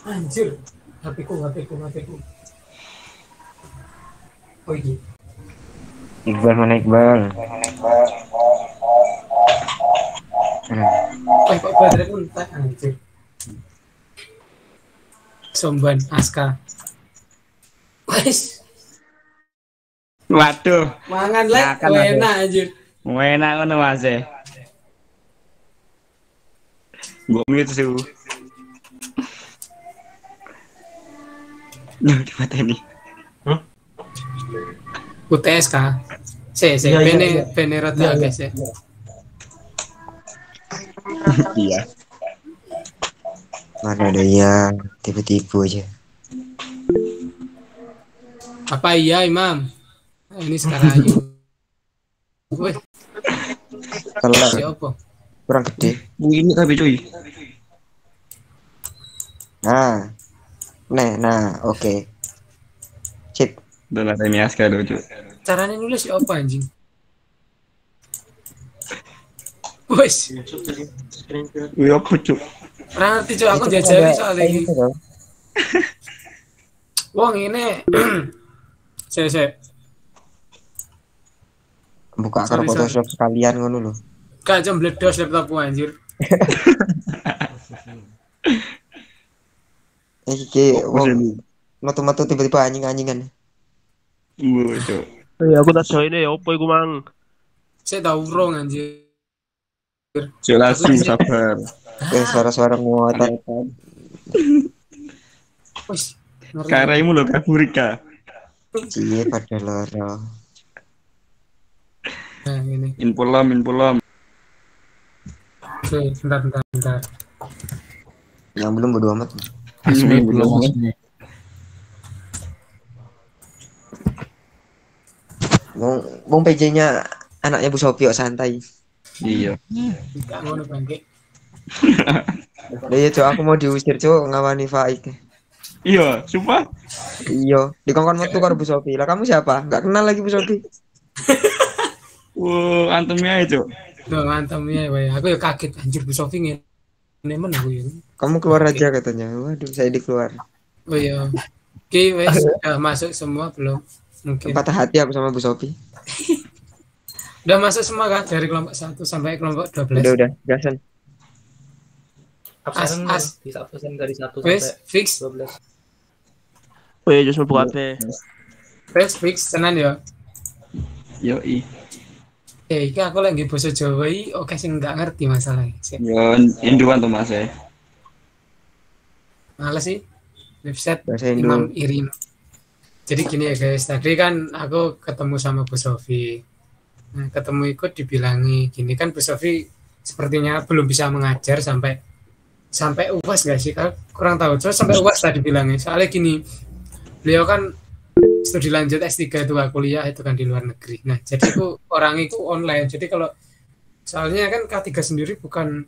Anjir, HP ku. Oh iya. Iqbal mana Iqbal? Kok baterai pun tak anjir. Somban Aska. Wes. Waduh. Mangan lek enak anjir. Enak ngono Mas. Mbok mitsu. Nah, di mata ini. UTS kah? Bene rada guys ya. Iya. Mana ada ya tiba-tiba aja. Apa iya Imam? Ini sekarang aja. Woi. Kalau Siapa? kurang gede. Ini tapi cuy. Nah, oke. Sip. Udah lah ini Aska lucu. Caranya nulis apa anjing? Wes. Wih apa cuk? Ora ngerti cuk, aku jajari soal iki. Wong ini saya Buka karo Photoshop sekalian ngono lho. gak jam bledos laptopku anjir. Iki wong metu-metu tiba-tiba anjing-anjingan. Cuk. Aku tak join ya, opo iku mang? Saya tahu urung anjir. Jelasin sabar. Suara-suara nguatan. Wis. Karaimu lho Kaburika. Cie pada loro. Nah, ini. Inpulom. Oke, bentar. Yang belum bodo amat. Belum. Wong PJ-nya anaknya Bu Sophie santai. Iya. Enggak ngono bangke. Lah iya, Cuk, aku mau diusir, Cuk, ngawani Faik. Iya, sumpah. Iya, dikongkon metu karo Bu Sophie. Lah kamu siapa? Enggak kenal lagi Bu Sophie. Antemnya itu. Duh, mantap ya, Bay. Aku ya kaget anjir Bu Sofi ngene men aku ya. Kamu keluar aja katanya. Waduh, saya dikeluar. Oh iya. Oke, wes masuk semua belum? Mungkin. Patah hati aku sama Bu Sophie. Udah masuk semua kan dari kelompok 1 sampai kelompok 12. Udah, gasan. As. Bisa absen dari 1 Wes sampai fix. 12. Oh iya, just buka HP. Wes fix tenan ya. Yoi. Iki aku lagi bahasa Jawa iki oke sing enggak ngerti masalahnya. Yo, induan tuh Mas. Males sih. Website Bahasa Indo. Imam Irin. Jadi gini ya guys, tadi kan aku ketemu sama Bu Sofi. Nah, ketemu ikut dibilangi gini kan Bu Sofi sepertinya belum bisa mengajar sampai UAS gak sih? Kurang tahu. Terus sampai UAS tadi bilangnya. Soalnya gini, beliau kan studi lanjut S3 itu kuliah itu kan di luar negeri. Nah, jadi aku orang itu online. Jadi kalau soalnya kan K3 sendiri bukan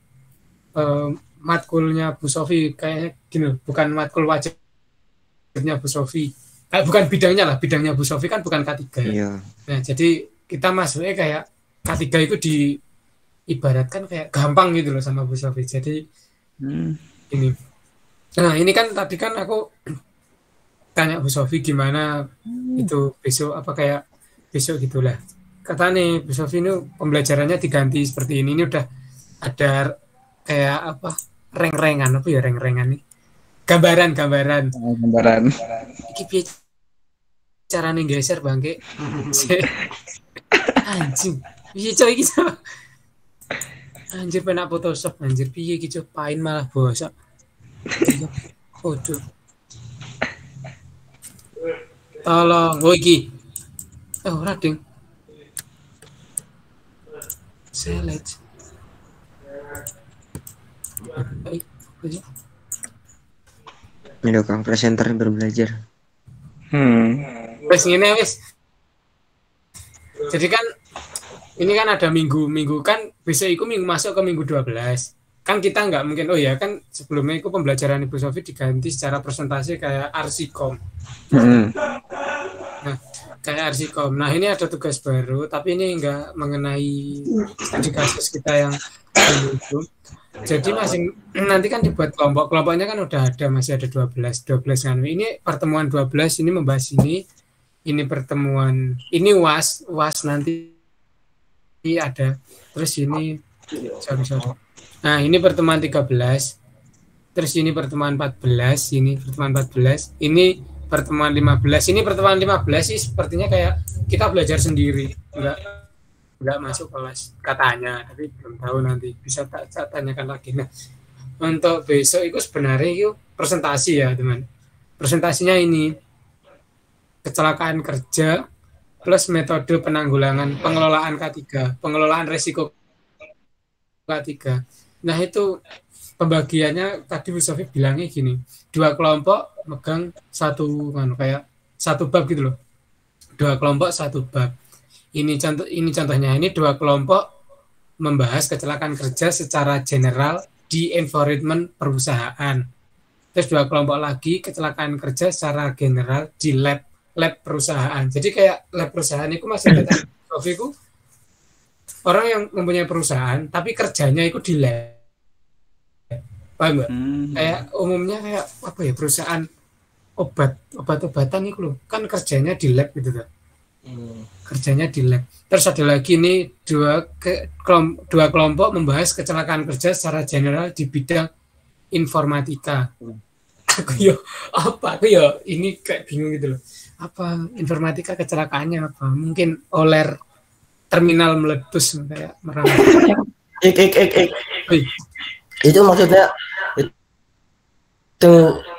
matkulnya Bu Sofi kayaknya gini, bukan matkul wajibnya Bu Sofi. Bukan bidangnya Bu Sofi kan bukan K3. Iya. Nah, jadi kita masuknya kayak K3 itu diibaratkan kayak gampang gitu loh sama Bu Sofi. Jadi ini. Nah, ini kan tadi kan aku tanya Bu Sofi gimana itu besok apa kayak besok gitulah. Kata nih Bu Sofi ini pembelajarannya diganti seperti ini udah ada kayak apa reng-rengan nih. Gambaran. Iki piye carane geser bangke. Anjing. Piye coy iki coy. Anjir penak Photoshop anjir piye iki coy pain malah bosok. Waduh. Tolong, iki. Ora ding. Select. Ini loh Kang presenter baru belajar. Wes ngene wes. Jadi kan ini kan ada minggu kan besok itu minggu masuk ke minggu 12. Kan kita nggak mungkin kan sebelumnya itu pembelajaran Ibu Sofi diganti secara presentasi kayak arsikom. Nah, kayak Arsikom. Nah ini ada tugas baru, tapi ini enggak mengenai studi kasus kita yang itu. Jadi nanti kan dibuat kelompoknya kan udah ada, masih ada 12 kan. Ini pertemuan 12 ini membahas ini pertemuan, ini UAS nanti ada. Terus ini sorry. Nah, ini pertemuan 13. Terus ini pertemuan 14, ini pertemuan 14. Ini pertemuan 15. Ini pertemuan 15 sih sepertinya kayak kita belajar sendiri. Enggak masuk kelas katanya, tapi belum tahu, nanti bisa tak tanyakan lagi. Nah, untuk besok itu sebenarnya itu presentasi ya, teman. Presentasinya ini kecelakaan kerja plus metode penanggulangan pengelolaan K3, pengelolaan resiko K3. Nah, itu pembagiannya tadi Bu Sofi bilangnya gini, 2 kelompok megang kayak satu bab gitu loh. 2 kelompok 1 bab. Ini contohnya, ini 2 kelompok membahas kecelakaan kerja secara general di environment perusahaan. Terus 2 kelompok lagi kecelakaan kerja secara general di lab perusahaan. Jadi kayak lab perusahaan itu maksudnya tadi itu orang yang mempunyai perusahaan tapi kerjanya itu di lab. Paham nggak? Kayak umumnya kayak apa ya, perusahaan obat-obatan itu loh, kan kerjanya di lab gitu kan. Kerjanya di lab. Terus ada lagi nih dua kelompok membahas kecelakaan kerja secara general di bidang informatika. Aku ini kayak bingung gitu loh. Apa informatika kecelakaannya apa? Mungkin oler terminal meletus kayak merambat. Itu maksudnya itu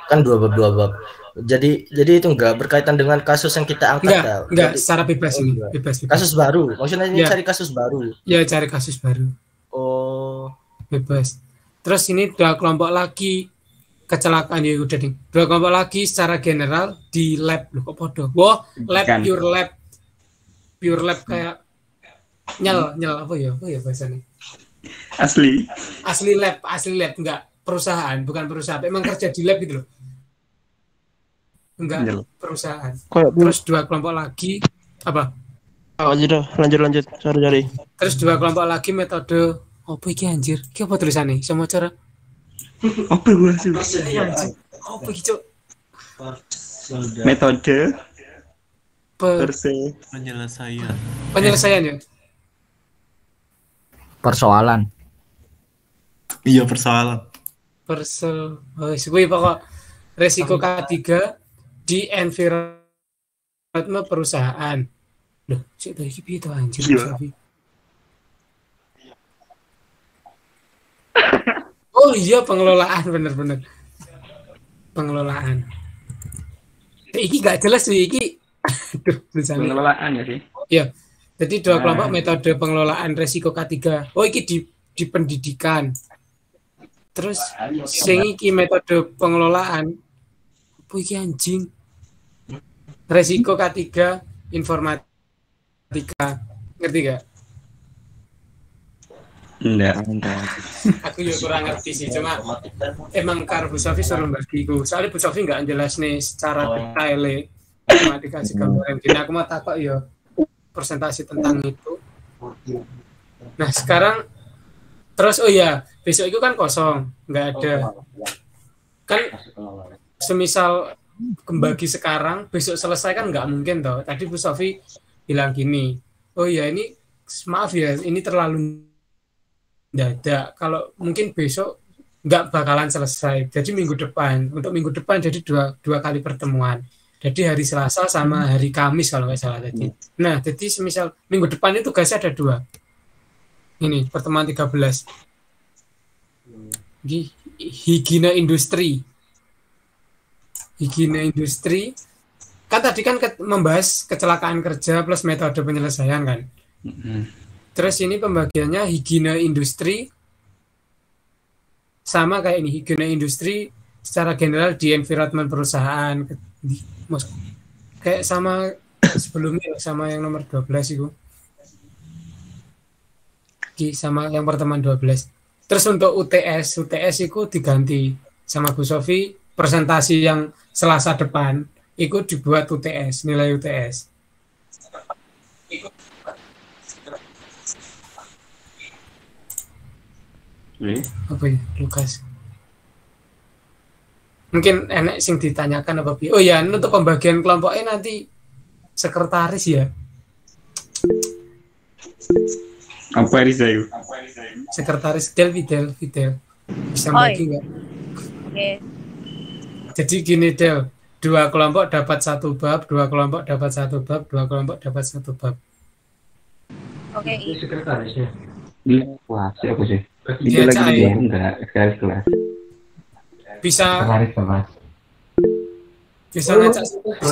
kan dua bab. Jadi itu enggak berkaitan dengan kasus yang kita angkat. Enggak, secara bebas ini, bebas. Kasus baru. Maksudnya ini cari kasus baru. Ya, cari kasus baru. Oh, bebas. Terus ini 2 kelompok lagi kecelakaan ya udah nih. 2 kelompok lagi secara general di lab. Loh kok podo? Wah, lab pure lab kayak nyel apa ya bahasanya? Asli lab enggak perusahaan, bukan perusahaan. Emang kerja di lab gitu loh. Enggak perusahaan. Terus 2 kelompok lagi apa? Lanjut. Sorry. Terus 2 kelompok lagi metode apa iki anjir? Iki apa tulisannya? Sama cara apa gua sih? Apa iki, Cuk? Metode penyelesaian ya. Persoalan. Iya, persoalan. Pokok resiko K3 di environment perusahaan. Loh, sik tadi iki piye to anjir? Oh iya, pengelolaan, bener. Pengelolaan. Iki gak jelas sih, iki. Aduh, pengelolaan ya sih. Iya. Jadi 2 kelompok metode pengelolaan resiko K3. Oh, iki di pendidikan. Terus sing iki metode pengelolaan apa iki anjing? Resiko K3 informatika. Ngerti gak? Enggak. Aku juga kurang ngerti sih, cuma emang karo Bu Sofi suruh bagiku. Soalnya Bu Sofi nggak jelas nih secara detail matematika sih gambaran. Jadi aku mau takut ya presentasi tentang itu. Nah sekarang terus besok itu kan kosong, nggak ada. Kan semisal kembali sekarang, besok selesai kan nggak mungkin toh. Tadi Bu Sofi bilang gini, ini maaf ya, ini terlalu dadak, kalau mungkin besok nggak bakalan selesai, jadi untuk minggu depan jadi dua kali pertemuan, jadi hari Selasa sama hari Kamis kalau nggak salah tadi. Nah jadi semisal minggu depan itu tugasnya ada 2, ini pertemuan 13 higiene industri kan tadi kan membahas kecelakaan kerja plus metode penyelesaian kan. Terus ini pembagiannya higiene industri sama kayak ini, higiene industri secara general di environment perusahaan, kayak sama sebelumnya, sama yang nomor 12 itu, sama yang pertemuan 12. Terus untuk UTS itu diganti sama Bu Sofi, presentasi yang Selasa depan itu dibuat UTS, nilai UTS. Apa ya, Lukas? Mungkin enak sing ditanyakan apa Bi? Oh ya, untuk pembagian kelompoknya nanti sekretaris ya. Apa Riza itu? Sekretaris Fidel. Bisa bagi nggak? Oke. Jadi gini Del, 2 kelompok dapat 1 bab, 2 kelompok dapat 1 bab, 2 kelompok dapat 1 bab. Oke. Sekretarisnya. Wah, siapa sih? Dia Itu lagi cai. di enggak, sekretaris kelas. Bisa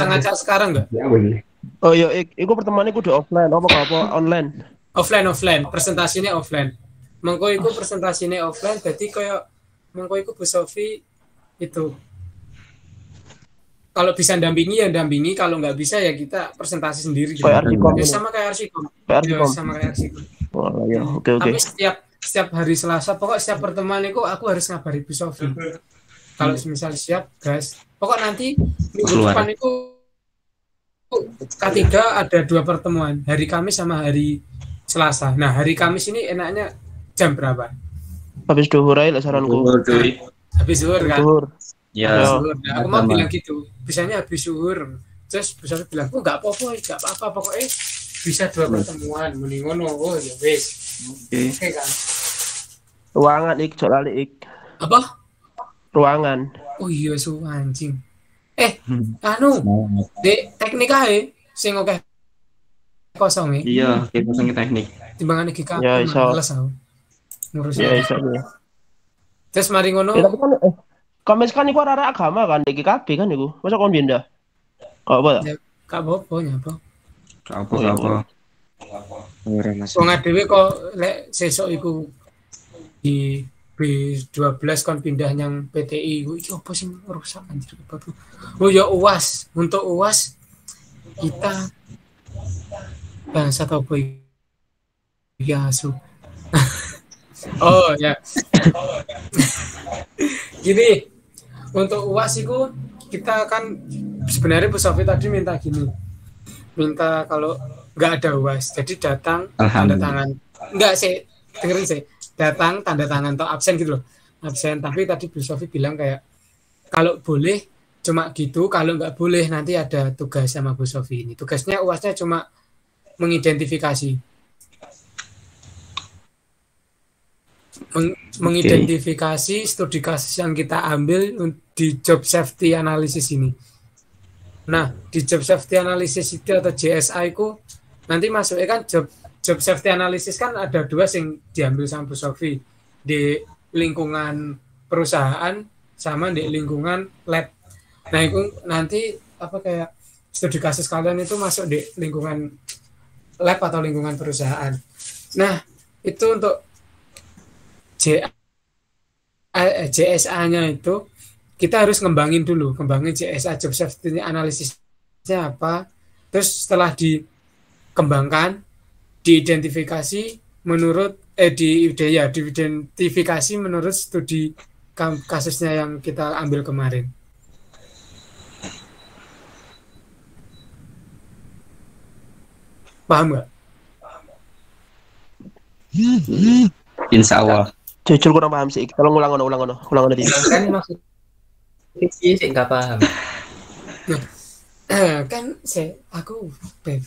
ngacak sekarang nggak? Ya, boleh. Oh iya, iku pertemuan iku udah offline apa online? Offline, presentasinya offline. Mengko iku presentasinya offline, jadi kayak mengko iku Bu Sofi itu kalau bisa dampingi ya dampingi, kalau nggak bisa ya kita presentasi sendiri gitu. Kayak Arsikom. Ya, sama kayak Arsikom. Kayak Ya, Arsikom. sama kayak Arsikom. Oh iya, oke. Tapi setiap hari Selasa, pokok setiap pertemuan itu aku harus ngabari Bu Sofi. Kalau misal siap, guys. Pokok nanti minggu Keluar. depan itu K3 ada 2 pertemuan, hari Kamis sama hari Selasa. Nah, hari Kamis ini enaknya jam berapa? Habis duhur aja lah saranku. Habis zuhur kan? Duhur. Ya, Zuhur. Nah, aku mau sama. bilang gitu. Bisanya habis zuhur. Terus bisa bilang, "Oh, enggak apa-apa, enggak apa-apa. Pokoknya bisa 2 pertemuan, mending ngono." Oh, ya wis. Oke. Oke kan. Ruangan cok lali Apa? ruangan. Oh iya, su anjing. Anu, Dek, teknik ae sing oke kosong e. Iya, kita pasang teknik. Timbangan iki kabeh. Ya, iso. Males aku. Ngurus. Ya iso ya. Terus mari ngono. Ya tapi kan Kamis kan iku arek agama kan di GKB kan iku. Masa kon pindah? Kok apa? Ya, Kak Bobo nyapa. Apa? Ora Mas. Wong dhewe kok lek sesuk iku di B12 kon pindah yang PTI iku iki apa sih rusak anjir kepatu. Oh ya UAS, untuk UAS kita bangsa apa iki asu. Oh ya. Gini, untuk UAS itu kita kan sebenarnya Bu Sofi tadi minta gini. Minta kalau nggak ada UAS, jadi datang tanda tangan. Enggak sih, dengerin sih. Datang tanda tangan atau absen gitu loh. Absen, tapi tadi Bu Sofi bilang kayak kalau boleh cuma gitu, kalau nggak boleh nanti ada tugas sama Bu Sofi ini. Tugasnya UASnya cuma mengidentifikasi. Mengidentifikasi studi kasus yang kita ambil di job safety analysis ini. Nah, di job safety analysis itu atau JSA itu nanti masuknya kan job safety analysis kan ada 2 yang diambil sama Bu Sofi di lingkungan perusahaan sama di lingkungan lab. Nah, itu nanti apa kayak studi kasus kalian itu masuk di lingkungan lab atau lingkungan perusahaan. Nah, itu untuk JSA-nya itu kita harus ngembangin JSA job safety analisisnya apa. Terus setelah dikembangkan, diidentifikasi menurut diidentifikasi menurut studi kasusnya yang kita ambil kemarin. Paham nggak? Insya Allah. Jujur kurang paham sih. Tolong ulang tadi. Kan maksudnya sih nggak paham. Kan aku wait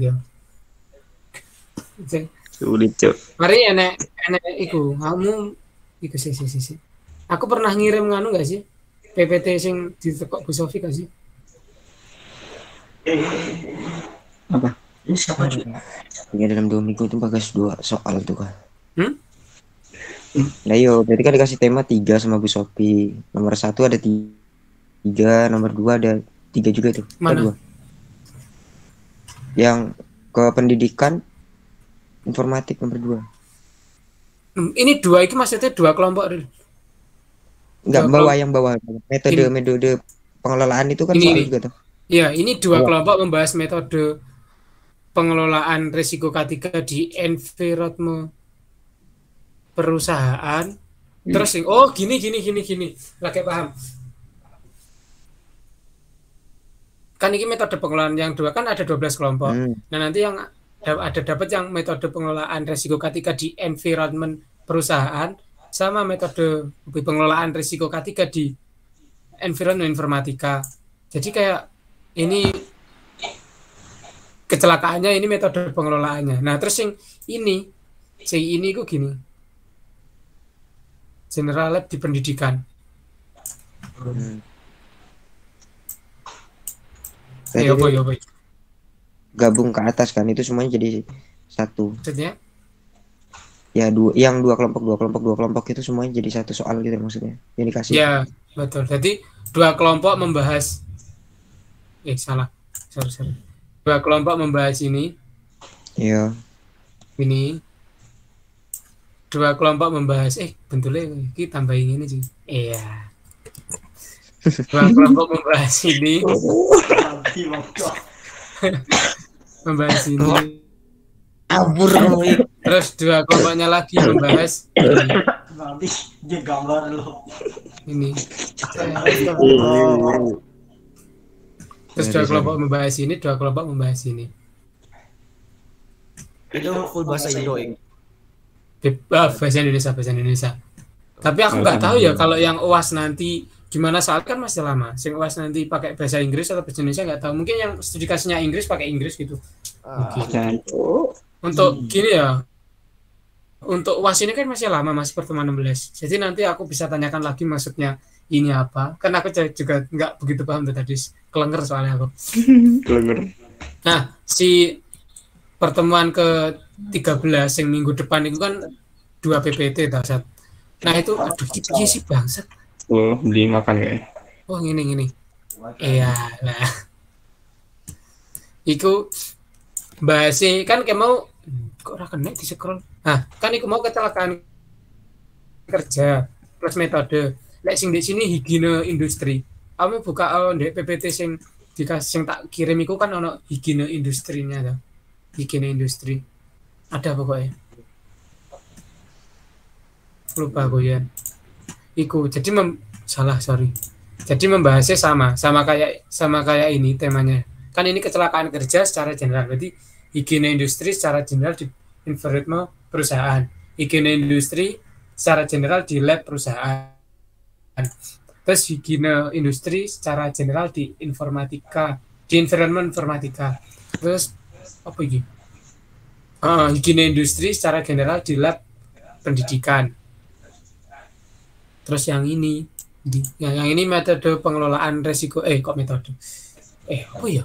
ya. Sulit, Cuk. Mari enek iku, kamu iku sih. Aku pernah ngirim nganu gak sih? PPT sing ditekok Bu Sofi gak sih? Apa? Ini siapa juga? Ya dalam 2 minggu itu bagas 2 soal tuh kan. Nah yo, berarti kan dikasih tema 3 sama Bu Sofi. Nomor 1 ada 3, nomor 2 ada 3 juga tuh. Mana? 2. Yang ke pendidikan informatik nomor 2. Ini 2 itu maksudnya 2 kelompok. Enggak, yang bawah metode pengelolaan itu kan Ini. soal juga tuh. Ya, ini 2 kelompok membahas metode pengelolaan risiko K3 di environment perusahaan. Terus gini. Lagi paham. kan ini metode pengelolaan yang 2 kan ada 12 kelompok. Hmm. Nah, nanti yang ada dapat yang metode pengelolaan risiko K3 di environment perusahaan sama metode pengelolaan risiko K3 di environment informatika. Jadi kayak ini kecelakaannya, ini metode pengelolaannya. Nah, terus yang ini kok gini. General Lab di pendidikan. Berarti Boy. gabung ke atas kan, itu semuanya jadi satu. Maksudnya? Ya dua kelompok itu semuanya jadi satu soal gitu maksudnya. Yang dikasih. Ya, betul. Jadi 2 kelompok membahas salah. Sorry. 2 kelompok membahas ini. Iya. Ini 2 kelompok membahas bentuknya kita tambahin ini sih. Iya. 2 kelompok membahas ini. Membahas ini. Abur Terus 2 kelompoknya lagi membahas Nanti dia gambar lo. ini. Terus 2 kelompok membahas ini, 2 kelompok membahas ini. itu full bahasa Indo. Bahasa Indonesia. Tapi aku nggak tahu ya kalau yang UAS nanti gimana, soal kan masih lama. Sing UAS nanti pakai bahasa Inggris atau bahasa Indonesia nggak tahu. Mungkin yang studi kasusnya Inggris pakai Inggris gitu. Untuk gini ya. Untuk UAS ini kan masih lama, masih pertemuan 16. Jadi nanti aku bisa tanyakan lagi maksudnya ini apa. Kan aku juga nggak begitu paham tuh tadi. Kelenger soalnya aku. Kelenger. Nah, si pertemuan ke-13 yang minggu depan itu kan 2 PPT dasar. Nah itu aduh iya sih bangsat. Oh, beli makan ya. Oh gini. Iya lah. Iku bahasnya kan kayak mau kok ora kena di scroll. Nah, kan iku mau kecelakaan kerja plus metode. Lek sing di sini higiene industri. Kamu buka di PPT sing dikasih sing tak kirim iku kan ono higiene industrinya tuh. Higiene industri. Ada pokoknya. Lupa aku ya. Iku jadi sorry. Jadi membahasnya sama kayak ini temanya. Kan ini kecelakaan kerja secara general. Berarti higiene industri secara general di environment perusahaan. Higiene industri secara general di lab perusahaan. Terus higiene industri secara general di informatika, di environment informatika. Terus apa ini? Higiene industri secara general di lab pendidikan. Terus yang ini metode pengelolaan resiko kok metode apa ya?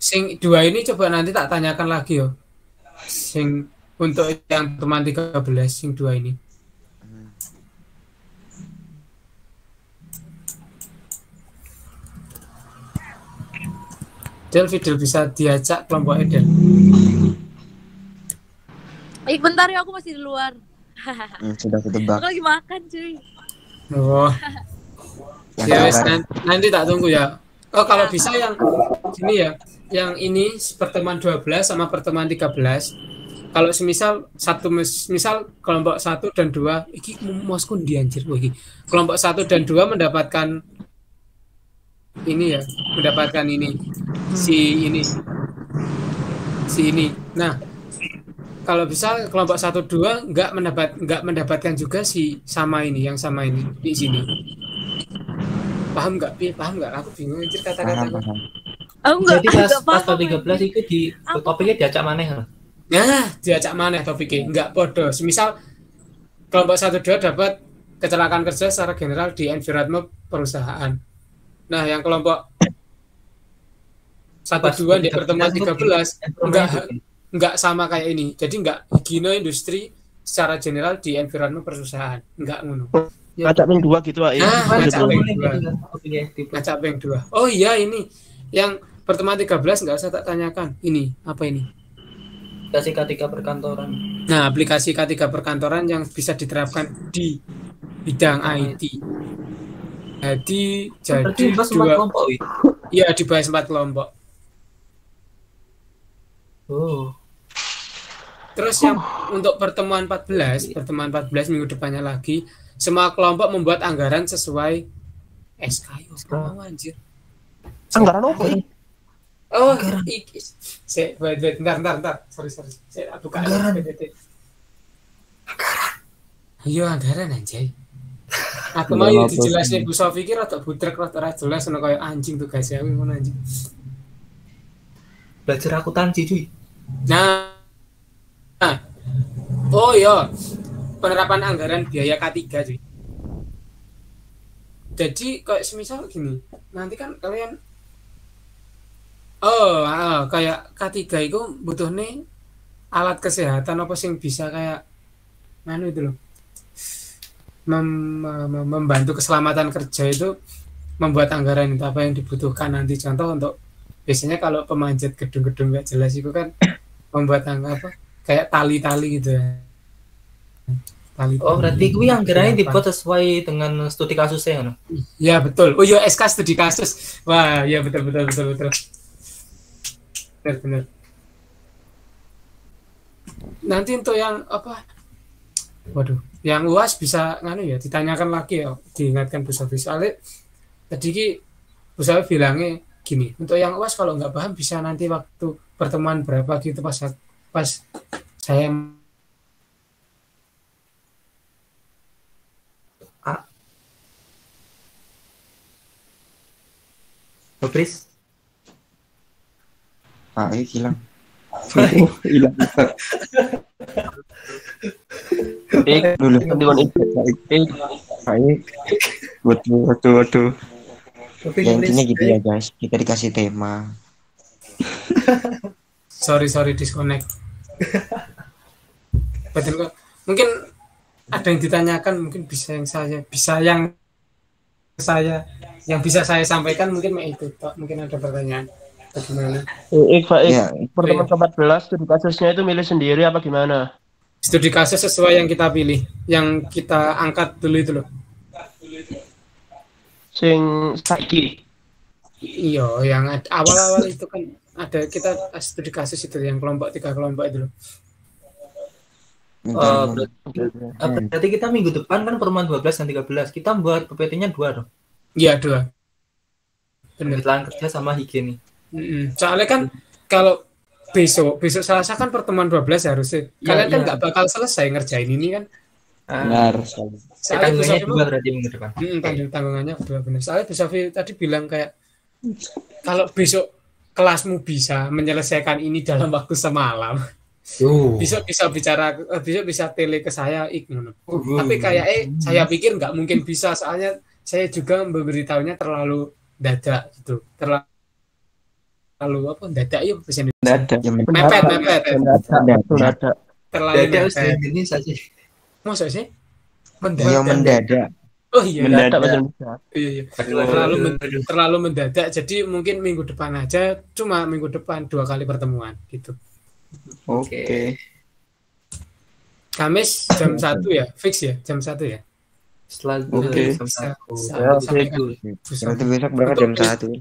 Sing 2 ini coba nanti tak tanyakan lagi yo. Sing untuk yang teman 13 sing 2 ini. Fidel bisa diajak kelompok Edel. Bentar ya, aku masih di luar. Sudah ketebak. Aku lagi makan cuy. Ya nanti tak tunggu ya. Kalau bisa yang sini ya, yang ini pertemuan 12 sama pertemuan 13. Kalau misal kelompok 1 dan 2 iki mosku dianjir iki. Kelompok 1 dan 2 mendapatkan ini ya, mendapatkan ini. Si ini. Nah, kalau bisa kelompok 1 2 enggak mendapatkan juga sama ini di sini. Paham nggak? Aku bingung anjir kata-kata. Enggak. Jadi pas 13 itu di topiknya diajak maneh. Nah, diajak maneh topiknya. Enggak podo. Semisal kelompok 1 2 dapat kecelakaan kerja secara general di environment perusahaan. Nah, yang kelompok 1 2 di pertemuan 13 enggak sama kayak ini. Jadi enggak higiene industri secara general di environment perusahaan. Enggak ngono. Ngacak ping 2 gitu ya. Ngacak ping 2. Oh iya ini yang pertemuan 13 enggak usah tak tanyakan. Ini apa ini? Aplikasi K3 perkantoran. Nah, aplikasi K3 perkantoran yang bisa diterapkan di bidang IT. Jadi 2 kelompok. Iya, dibahas 4 kelompok. Terus yang untuk pertemuan 14 minggu depannya lagi, semua kelompok membuat anggaran sesuai SKU. Anjir. Anggaran apa ini? Oh, wait, bentar. Sorry. Saya buka PPT. Ayo anggaran anjay. Aku mau dijelasin Bu Sofi ki rada butrek rada jelas ono koyo anjing tuh guys ya ngono anjing. Belajar akuntansi cuy. Nah. Oh iya. Penerapan anggaran biaya K3 cuy. Jadi kayak semisal gini, nanti kan kalian kayak K3 itu butuh nih alat kesehatan apa sih bisa kayak itu loh membantu keselamatan kerja itu membuat anggaran itu apa yang dibutuhkan nanti contoh untuk biasanya kalau pemanjat gedung-gedung nggak jelas itu kan membuat kayak tali-tali gitu ya. Oh berarti gue anggarannya dibuat sesuai dengan studi kasusnya kan? Ya betul. Oh iya SK studi kasus. Wah ya betul. Benar. Nanti untuk yang apa? Waduh, yang UAS bisa ditanyakan lagi ya, diingatkan Bu Sofi. Soalnya tadi Bu Sofi bilangnya gini, untuk yang UAS kalau nggak paham bisa nanti waktu pertemuan berapa gitu pas saya Pris. Hilang. Hilang. Dulu. Waduh. Ya intinya gitu ya guys. Kita dikasih tema. Sorry disconnect. Betul kok. Mungkin ada yang ditanyakan, mungkin bisa yang bisa saya sampaikan mungkin itu. Mungkin ada pertanyaan. Bagaimana? Pertemuan ke-14 studi kasusnya itu milih sendiri apa gimana? Studi kasus sesuai yang kita pilih, yang kita angkat dulu itu loh. Sing saiki. Iya, yang awal-awal itu kan ada kita studi kasus itu yang kelompok 3 kelompok itu loh. Berarti kita minggu depan kan pertemuan 12 dan 13. Kita buat PPT-nya 2 dong. Iya 2. Penelitian kerja sama higiene. Soalnya kan kalau besok Selasa kan pertemuan 12 harusnya. Kalian kan nggak bakal selesai ngerjain ini kan. Benar. Tanggungannya 2 berarti minggu depan. Tanggungannya 2 benar. Soalnya Bu Sofi tadi bilang kayak kalau besok kelasmu bisa menyelesaikan ini dalam waktu semalam. Besok bisa tele ke saya tapi kayak saya pikir nggak mungkin bisa soalnya saya juga memberitahunya terlalu dadak gitu. Terlalu dadak ya bahasa Indonesia. Mepet. Terlalu mepet. Ini saja. Masa sih? Mendadak. Oh iya, mendadak. Iya. Terlalu mendadak. Jadi mungkin minggu depan aja, cuma minggu depan 2 kali pertemuan gitu. Oke. Kamis jam 1 ya, fix ya, jam 1 ya. Oke. Berarti besok berangkat jam 1.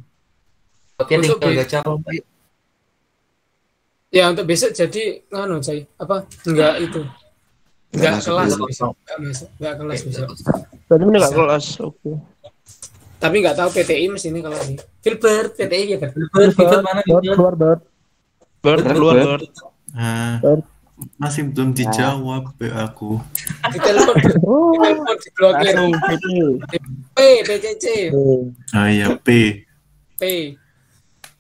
Oke, tinggal gacha kelompok. Ya untuk besok jadi Cai. Enggak itu. Enggak kelas besok. Enggak kelas besok. Berarti ini enggak kelas. Oke. Tapi enggak tahu PTI mesin ini kalau ini. Filbert PTI ya kan. Filbert mana keluar Bert. Masih belum dijawab aku. Ditelepon diblokir. PCC. Ah ya P.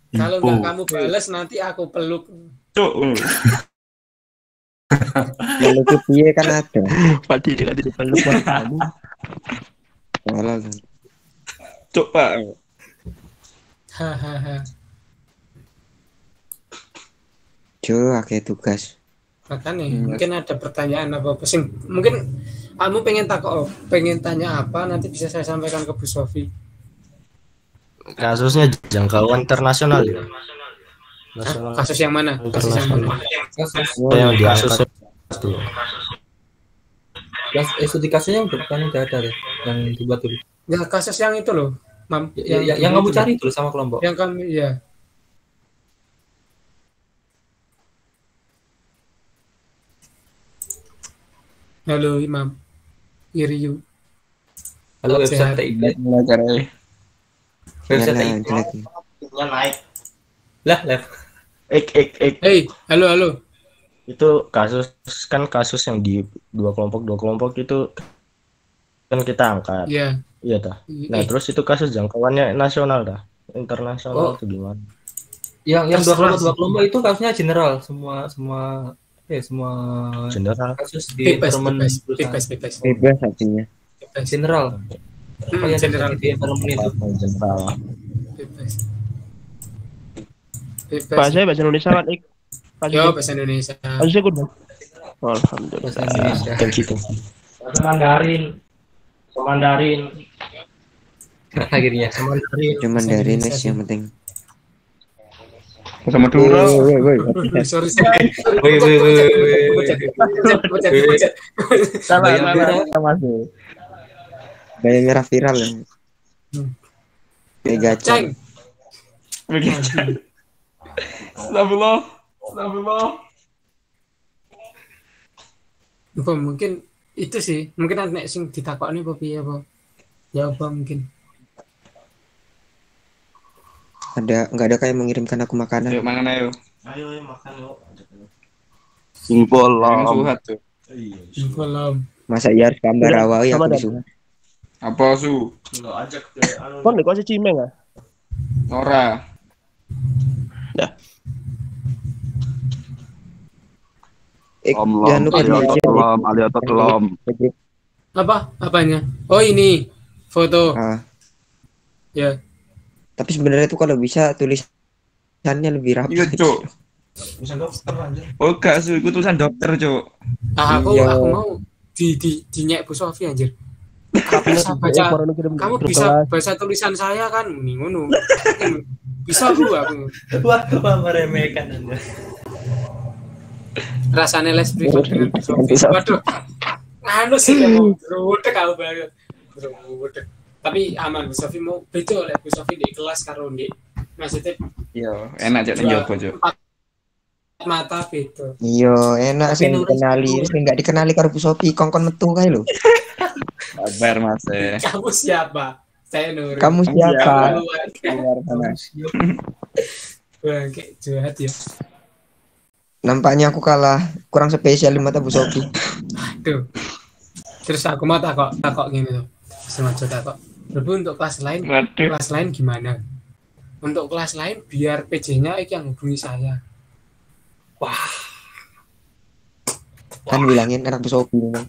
Kalau nggak kamu balas nanti aku peluk. Cuk. Peluk piye kan ada. Pasti dia dipeluk kamu. Salah. Cuk, Pak. Hahaha. Akeh tugas. Makanya mungkin ada pertanyaan apa sih? Mungkin kamu pengen tanya apa nanti bisa saya sampaikan ke Bu Sofi. Kasusnya jangkauan internasional ya. Kasus yang mana? Yang diangkat dulu. Studi kasusnya udah ada ya, yang dibuat dulu. Ya kasus yang itu loh, Mam. Yang kamu cari dulu sama kelompok. Yang kami ya. Halo Imam. Iriu. Halo website TIB. Website TIB. naik. Lah. Hey, halo. Itu kasus yang di dua kelompok itu kan kita angkat. Iya. Iya dah. Nah, terus itu kasus jangkauannya nasional dah. Internasional itu gimana? Yang dua kelompok itu kasusnya general, semua General. kasus di environment perusahaan. Bebas artinya. General. Apa yang General. terjadi di environment itu? General. Bahasa Indonesia kan ik. Yo, bahasa Indonesia. Harusnya ikut dong. Alhamdulillah. Bahasa Indonesia. Thank you. Mandarin. Akhirnya. Cuman dari Nes yang penting. Sama Duro. Sorry. Woi. Sama tuh. Gaya merah viral ya. Kayak gacha. Ceng. Astagfirullah. Apa mungkin itu sih, mungkin nek sing ditakokne apa piye apa. Ya apa mungkin. Nggak ada kayak mengirimkan aku makanan. Yuk mangan ayo. Ayo makan yuk. Suhat tuh. Belum. Masa iya harus gambar Udah, awal ya sama aku dah. disuruh. Apa su? Enggak ajak ke anu. Kon kok si Cimeng ah? Ora. Jangan lupa Apa? Apanya? Oh ini foto. Ah, Ya. tapi sebenarnya itu kalau bisa tulisannya lebih rapi. Iya, Cuk. Bisa dokter anjir. Oh, gak su, iku tulisan dokter, Cuk. Aku Iya. mau di nyek Bu Sofi anjir. Bisa Kamu bisa baca tulisan saya kan? Nih ngono. Bisa Bu aku. Wah, meremehkan Anda. Rasanya les privat dengan Bu Sofi. Waduh. Anu sih mau rodek aku banget. Rodek. Tapi aman Bu Sofi mau beda oleh Bu Sofi di kelas karo Ndek. Maksudnya Iya, enak Cuk nyoba, Cuk. mata beda. Iya, enak sih dikenali, sing nggak dikenali karo Bu Sofi, kongkon metu kae lho. Sabar, Mas. Kamu siapa? Saya Nur. Kamu siapa? Wah, kayak jahat ya. Nampaknya aku kalah, kurang spesial di mata Bu Sofi. Aduh. Terus aku mau takok gini tuh. Sengaja takok. Berbu untuk kelas lain, kelas lain gimana? Untuk kelas lain biar PJ-nya yang hubungi saya. Wah, Kan bilangin anak Bu Sofi memang.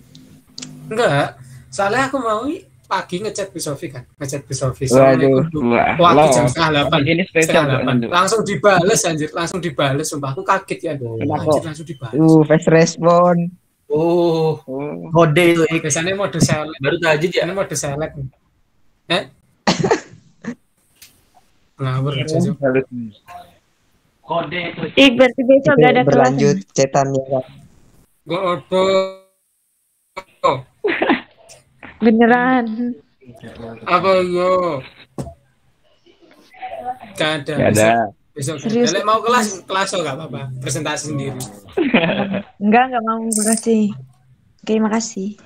enggak. Soalnya aku mau pagi ngechat Bu Sofi kan. Ngechat Bu Sofi. Waduh. Waktu jam setengah 8. Ini spesial, Setengah 8. Langsung dibales anjir, langsung dibales sumpah. Aku kaget ya. Anjir langsung dibales. Fast respon. Oh, kode itu ik. Biasanya mode select. Baru tajid ya. Ini mode select. Ngawur aja. Kode itu. Ik berarti besok gak ada kelas. Berlanjut cetan ya Kak. Beneran. Apa yo? Gak ada. Besok. Serius? Kalau mau kelas enggak apa-apa. Presentasi sendiri. Enggak mau, makasih. Oke, makasih.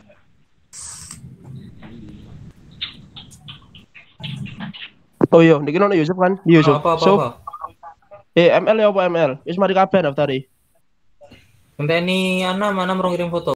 Oh iya, niki ono Yusuf kan? Yusuf. Apa. ML ya apa ML? Wis mari kabeh daftari. Ngenteni ana mana merong kirim foto.